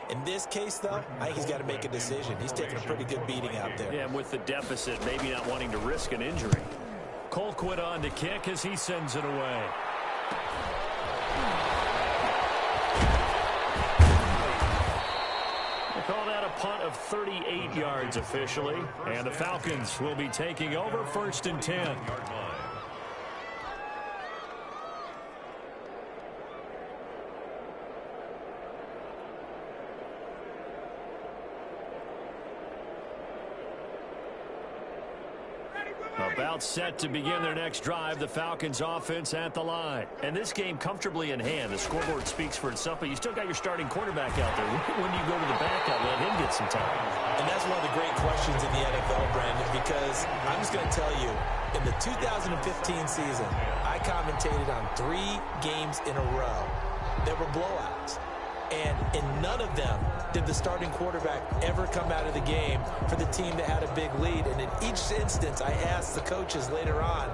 Speaker 3: In this case, though, I think he's got to make a decision. He's taking a pretty good beating out there.
Speaker 1: Yeah, and with the deficit, maybe not wanting to risk an injury. Colquitt on to kick as he sends it away. They call that a punt of 38 yards officially. And the Falcons will be taking over 1st and 10. About set to begin their next drive. The Falcons offense at the line. And this game comfortably in hand. The scoreboard speaks for itself, but you still got your starting quarterback out there. When do you go to the backup, let him get some time?
Speaker 3: And that's one of the great questions in the NFL, Brandon, because I'm just going to tell you, in the 2015 season, I commentated on 3 games in a row. There were blowouts. And in none of them did the starting quarterback ever come out of the game for the team that had a big lead. And in each instance, I asked the coaches later on,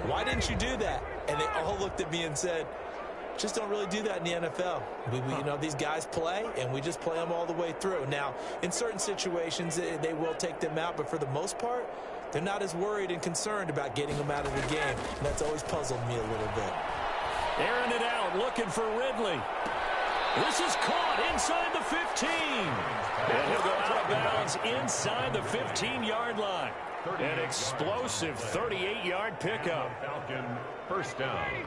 Speaker 3: why didn't you do that? And they all looked at me and said, just don't really do that in the NFL. You know, these guys play, and we just play them all the way through. Now, in certain situations, they will take them out, but for the most part, they're not as worried and concerned about getting them out of the game. And that's always puzzled me a little bit.
Speaker 1: Airing it out, looking for Ridley. This is caught inside the 15. And he'll go out of bounds inside the 15-yard line. An explosive 38-yard pickup.
Speaker 2: Falcon 1st down.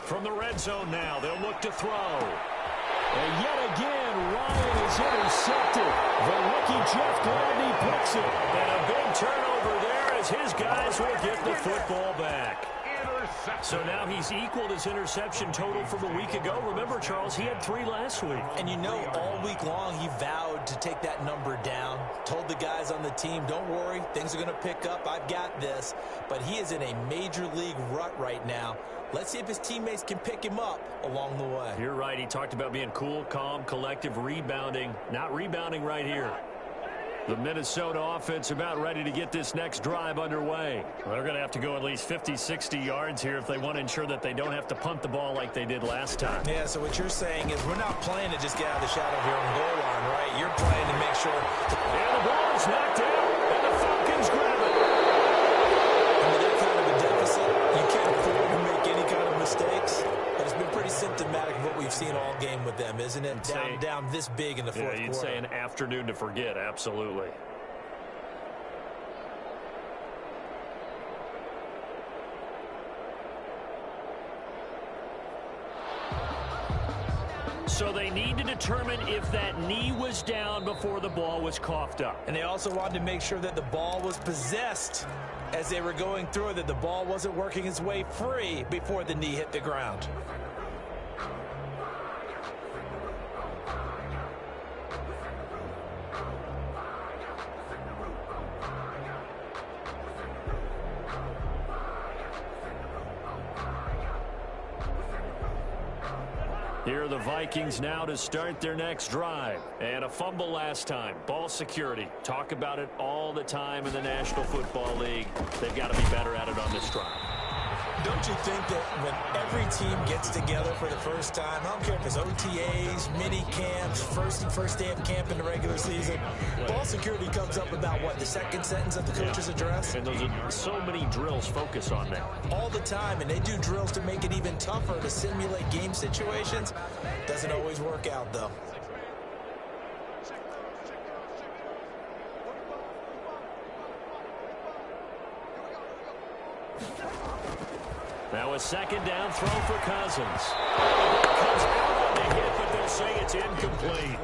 Speaker 1: From the red zone now, they'll look to throw. And yet again, Ryan is intercepted. The rookie Jeff Gladney picks it. And a big turnover there as his guys will get the football back. So now he's equaled his interception total from a week ago. Remember, Charles, he had 3 last week.
Speaker 3: And you know, all week long he vowed mode to take that number down. Told the guys on the team, don't worry, things are going to pick up. I've got this. But he is in a major league rut right now. Let's see if his teammates can pick him up along the way.
Speaker 1: You're right. He talked about being cool, calm, collective, rebounding. Not rebounding right here. The Minnesota offense about ready to get this next drive underway. Well, they're going to have to go at least 50, 60 yards here if they want to ensure that they don't have to punt the ball like they did last time.
Speaker 3: Yeah, so what you're saying is we're not playing to just get out of the shadow of your own goal line, right? You're playing to make sure.
Speaker 1: And the ball is knocked out, and the Falcons grab it.
Speaker 3: And with that kind of a deficit, you can't afford to make any kind of mistakes. But it's been pretty symptomatic of what we've seen all game with them, isn't it? Down this big in the fourth quarter.
Speaker 1: You'd say an afternoon to forget, absolutely. So they need to determine if that knee was down before the ball was coughed up.
Speaker 3: And they also wanted to make sure that the ball was possessed as they were going through it, that the ball wasn't working its way free before the knee hit the ground.
Speaker 1: Here are the Vikings now to start their next drive. And a fumble last time. Ball security. Talk about it all the time in the National Football League. They've got to be better at it on this drive.
Speaker 3: Don't you think that when every team gets together for the first time, I don't care if it's OTAs, mini camps, first day of camp in the regular season, ball security comes up about what, the second sentence of the coach's address?
Speaker 1: And those are so many drills focus on that.
Speaker 3: All the time, and they do drills to make it even tougher to simulate game situations. Doesn't always work out, though.
Speaker 1: Now a second down throw for Cousins. Comes out on the hit, but they'll say it's incomplete.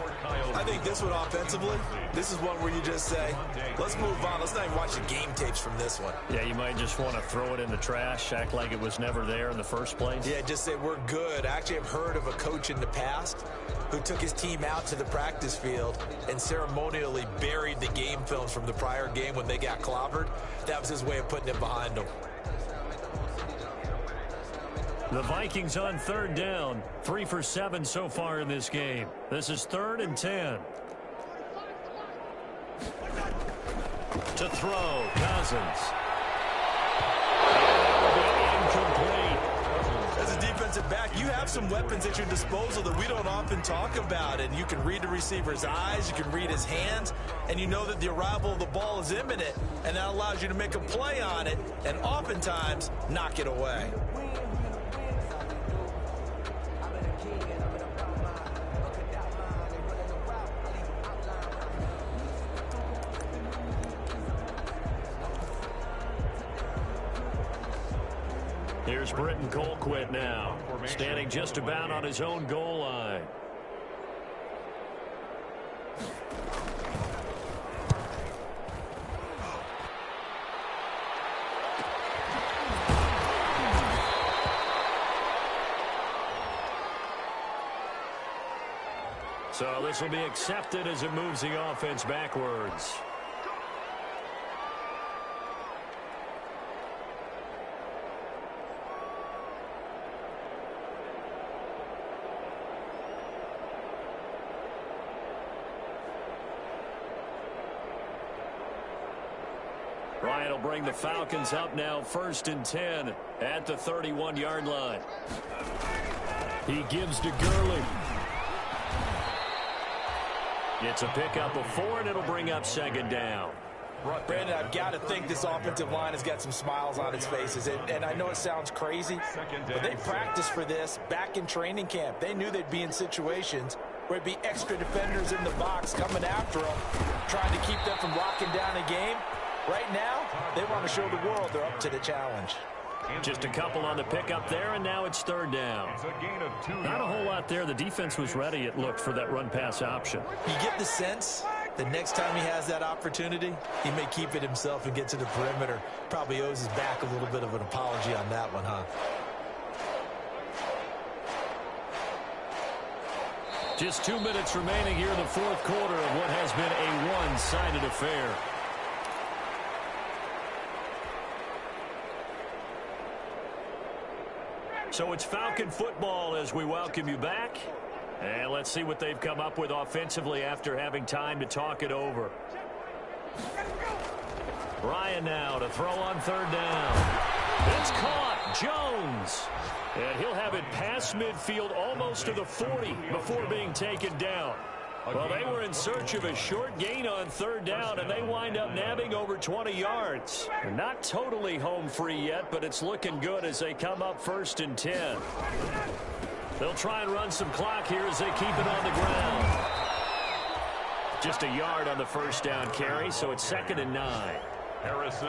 Speaker 3: I think this one offensively, this is one where you just say, let's move on. Let's not even watch the game tapes from this one.
Speaker 1: Yeah, you might just want to throw it in the trash, act like it was never there in the first place.
Speaker 3: Yeah, just say we're good. Actually, I've heard of a coach in the past who took his team out to the practice field and ceremonially buried the game films from the prior game when they got clobbered. That was his way of putting it behind them.
Speaker 1: The Vikings on third down, 3 for 7 so far in this game. This is 3rd and 10. To throw, Cousins. Incomplete.
Speaker 3: As a defensive back, you have some weapons at your disposal that we don't often talk about. And you can read the receiver's eyes, you can read his hands, and you know that the arrival of the ball is imminent, and that allows you to make a play on it and oftentimes knock it away.
Speaker 1: Here's Britton Colquitt now, standing just about on his own goal line. So this will be accepted as it moves the offense backwards. Ryan will bring the Falcons up now, 1st and 10 at the 31-yard line. He gives to Gurley. It's a pickup of 4, and it'll bring up 2nd down.
Speaker 3: Brandon, I've got to think this offensive line has got some smiles on its faces. And I know it sounds crazy, but they practiced for this back in training camp. They knew they'd be in situations where it'd be extra defenders in the box coming after them, trying to keep them from locking down a game. Right now, they want to show the world they're up to the challenge.
Speaker 1: Just a couple on the pickup there, and now it's 3rd down. Not a whole lot there. The defense was ready, it looked, for that run-pass option.
Speaker 3: You get the sense that next time he has that opportunity, he may keep it himself and get to the perimeter. Probably owes his back a little bit of an apology on that one, huh?
Speaker 1: Just 2 minutes remaining here in the fourth quarter of what has been a one-sided affair. So it's Falcon football as we welcome you back. And let's see what they've come up with offensively after having time to talk it over. Ryan now to throw on third down. It's caught. Jones. And he'll have it past midfield almost to the 40 before being taken down. Well, they were in search of a short gain on third down, and they wind up nabbing over 20 yards. They're not totally home free yet, but it's looking good as they come up 1st and 10. They'll try and run some clock here as they keep it on the ground. Just a yard on the first down carry, so it's 2nd and 9.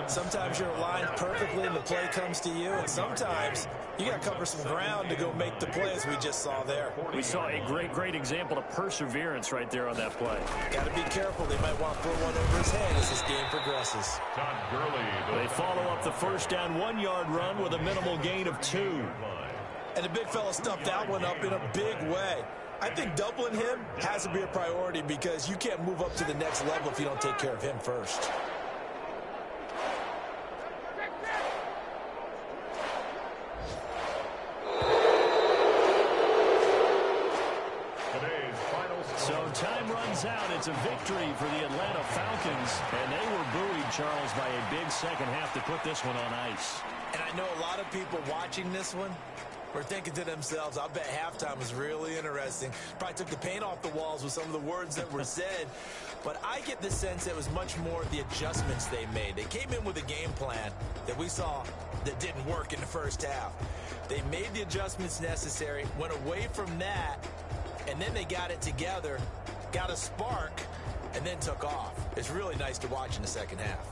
Speaker 3: Sometimes you're aligned perfectly and the play comes to you, and sometimes you got to cover some ground to go make the play, as we just saw there.
Speaker 1: We saw a great example of perseverance right there on that play.
Speaker 3: Got to be careful. They might want to throw one over his head as this game progresses.
Speaker 1: They follow up the first down 1-yard run with a minimal gain of 2.
Speaker 3: And the big fella stuffed that one up in a big way. I think doubling him has to be a priority because you can't move up to the next level if you don't take care of him first.
Speaker 1: So time runs out. It's a victory for the Atlanta Falcons, and they were buoyed, Charles, by a big second half to put this one on ice.
Speaker 3: And I know a lot of people watching this one were thinking to themselves, I bet halftime was really interesting. Probably took the paint off the walls with some of the words that were said. But I get the sense it was much more the adjustments they made. They came in with a game plan that we saw that didn't work in the first half. They made the adjustments necessary, went away from that, and then they got it together, got a spark, and then took off. It's really nice to watch in the second half.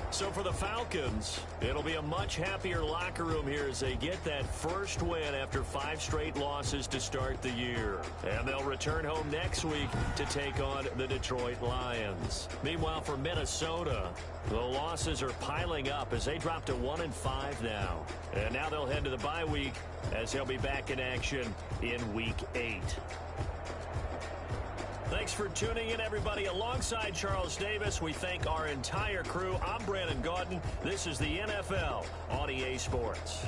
Speaker 1: So for the Falcons, it'll be a much happier locker room here as they get that first win after 5 straight losses to start the year. And they'll return home next week to take on the Detroit Lions. Meanwhile, for Minnesota, the losses are piling up as they drop to 1-5 now. And now they'll head to the bye week as they'll be back in action in Week 8. Thanks for tuning in, everybody. Alongside Charles Davis, we thank our entire crew. I'm Brandon Gaudin. This is the NFL on EA Sports.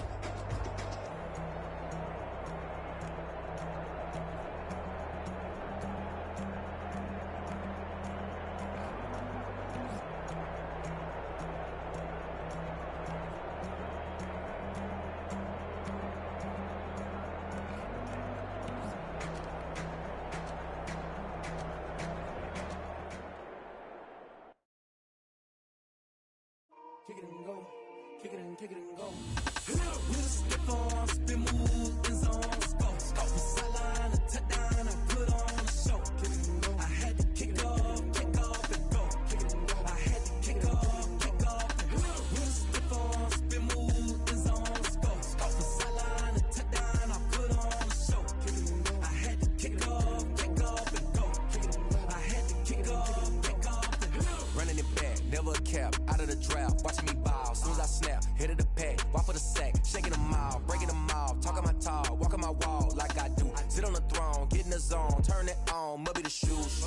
Speaker 5: Kick it and go, kick it and go. We'll step on, spin, move, and zone, go. From sideline to touchdown, I put on a show. Kick it and go. I had to kick off and go. Kick it and go. I had to kick off and go. We'll step on, spin, move, and zone, go. From sideline to touchdown, I put on a show. Kick it and go. I had to kick off and go. Kick it and go. I had to kick off and go.
Speaker 6: Running it back, never a cap, out of the draft, watching me ball, soon as I snap, hit of the pack, walk for the sack, shaking them out, breaking them off, talking my talk, walking my wall like I do, sit on the throne, get in the zone, turn it on, must be the shoes,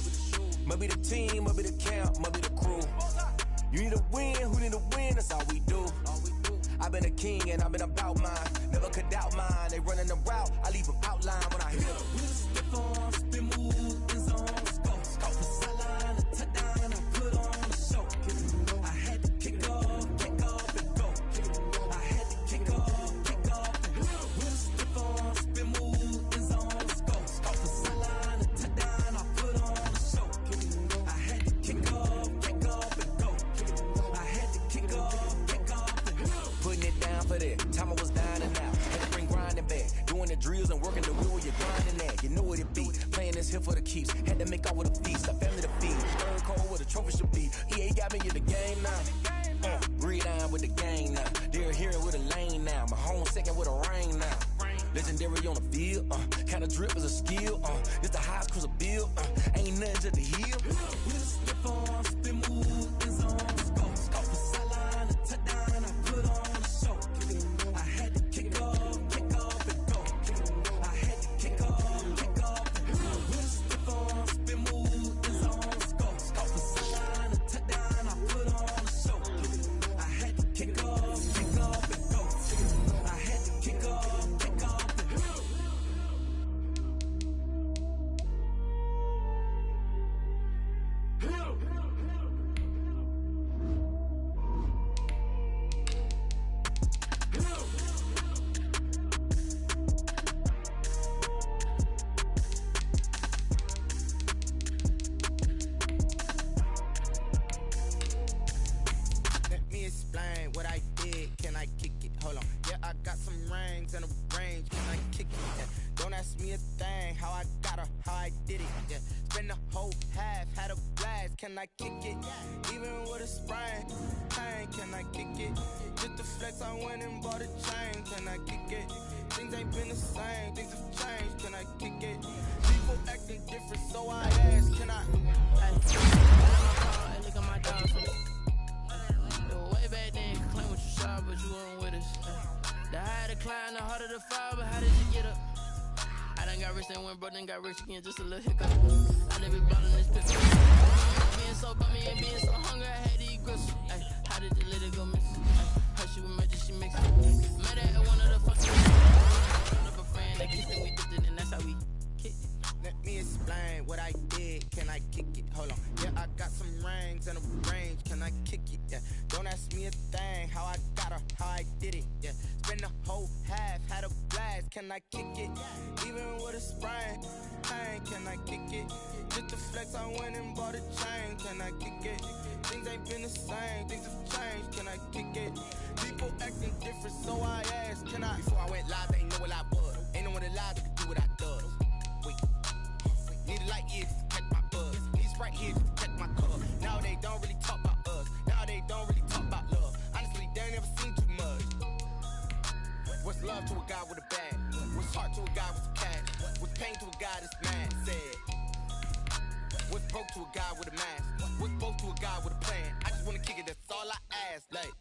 Speaker 6: must be the team, must be the camp, must be the crew, you need a win, who need a win, that's all we do, I've been a king and I've been about mine, never could doubt mine, they running the route, I leave them outline when I hit them.
Speaker 5: We'll step on, spin, move, and zone, go. From sideline to touchdown, I put on a show. I had to kick off and go. I had to kick off and go. We'll step on, spin, move, and zone, go. From sideline to touchdown, I put on a show. I had to kick off and go. I had to kick off and go.
Speaker 6: Putting it down for that, time I was dying and out, had to bring grinding back, doing the drills and working the wheel where you're grinding at, you know what it be, playing this here for the keeps, had to make out with a feast, a family to feed, third cold where the trophy should be, EA got me in the game now, breathe on with the gang now, they're hearing with a lane now, my home second with a rain now, legendary on the field, kind of drip is a skill, it's the highest cruiser bill, ain't nothing to the heel.
Speaker 5: We'll step on, spin, move, and zone, go. From sideline to touchdown, I put on a show. I had to kick off and go. I had to kick off and
Speaker 7: I kick it? Hold on. Yeah, I got some rings and a range. Can I kick it? Yeah. Don't ask me a thing. How I got her, how I did it. Yeah. Spend the whole half, had a blast. Can I kick it? Even with a sprain, pain. Can I kick it? Just the flex, I went and bought a chain. Can I kick it? Things ain't been the same. Things have changed. Can I kick it? People acting different, so I ask. Can I?
Speaker 8: Hey, look at my dogs. Way back then, you claim what you saw, but you weren't with us. The higher the climb, the harder the fall, but how did you get up? I done got rich, then went broke, then got rich again, just a little hiccup. I never been ballin' this pistol. Being so bummy and being so hungry, I had to eat gristle. Ay, how did you let it go miss? Her she was magic, she mixed it. Met her at one of the fucking up a friend, that kissed and we dipped it, and that's how we kicked it.
Speaker 7: Let me explain what I did. Can I kick it? Hold on. Yeah, I got some rings and a range. Can I kick it? Yeah. Don't ask me a thing. How I got her, how I did it. Yeah. Spend the whole half, had a blast. Can I kick it? Even with a sprain, pain. Can I kick it? Just the flex, I went and bought a chain. Can I kick it? Things ain't been the same. Things have changed. Can I kick it? People acting different, so I asked. Can I? Before I went live, they ain't know what I was. Ain't no one alive that could do what I does. Wait. Need a light years to catch my buzz. Need Sprite here just to catch my cup. Now they don't really talk about us. Now they don't really talk about love. Honestly, they ain't never seen too much. What's love to a guy with a bag? What's heart to a guy with a cat? What's pain to a guy that's mad? Said. What's broke to a guy with a mask? What's both to a guy with a plan? I just wanna kick it, that's all I ask. Like,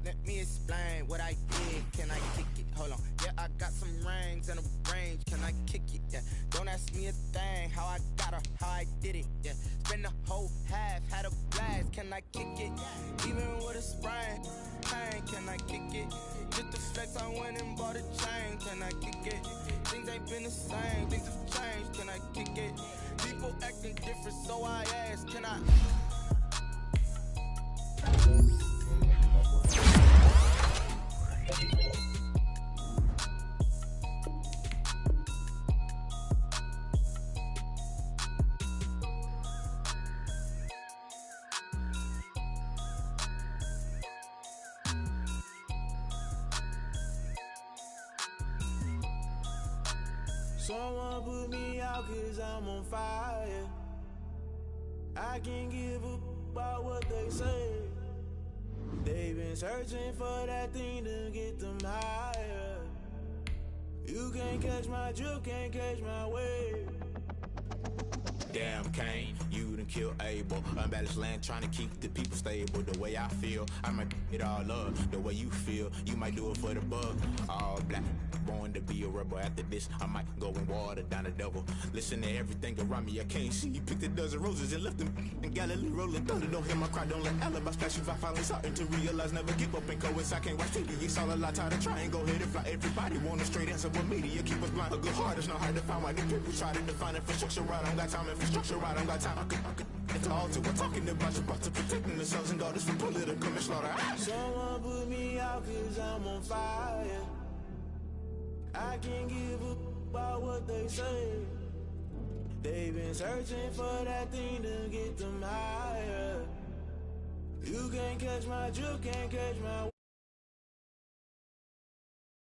Speaker 7: let me explain what I did. Can I kick it? Hold on. Yeah, I got some rings and a range. Can I kick it? Yeah. Don't ask me a thing. How I got her, how I did it. Yeah. Spend the whole half, had a blast. Can I kick it? Even with a sprain, pain. Can I kick it? Just the flex, I went and bought a chain. Can I kick it? Things ain't been the same. Things have changed. Can I kick it? People acting different, so I ask. Can I?
Speaker 9: Someone put me out cause I'm on fire. I can't give a about what they say. They've been searching for that thing to get them higher. You can't catch my drift, can't catch my wave.
Speaker 10: Damn Kane, you done killed Abel. Unbalanced land trying to keep the people stable. The way I feel, I might it all up. The way you feel, you might do it for the bug. All black, born to be a rebel. After this, I might go and water down the devil. Listen to everything around me, I can't see. You picked a dozen roses and left them in Galilee rolling thunder. Don't hear my cry, don't let alibis flash. If I finally starting to realize, never give up and coincide. Can't watch TV, it's all a lot. Tired of trying, go ahead and fly. Everybody want a straight answer with media. Keep us blind, a good heart is not hard to find. Why the people try to define infrastructure right? I don't got time, infrastructure right, I don't got time. I could it's all to we're talking about to protecting the sons and daughters from political slaughter.
Speaker 9: Someone put me out cause I'm on fire. I can't give a about what they say. They've been searching for that thing to get them higher. You can't catch my drift, can't catch my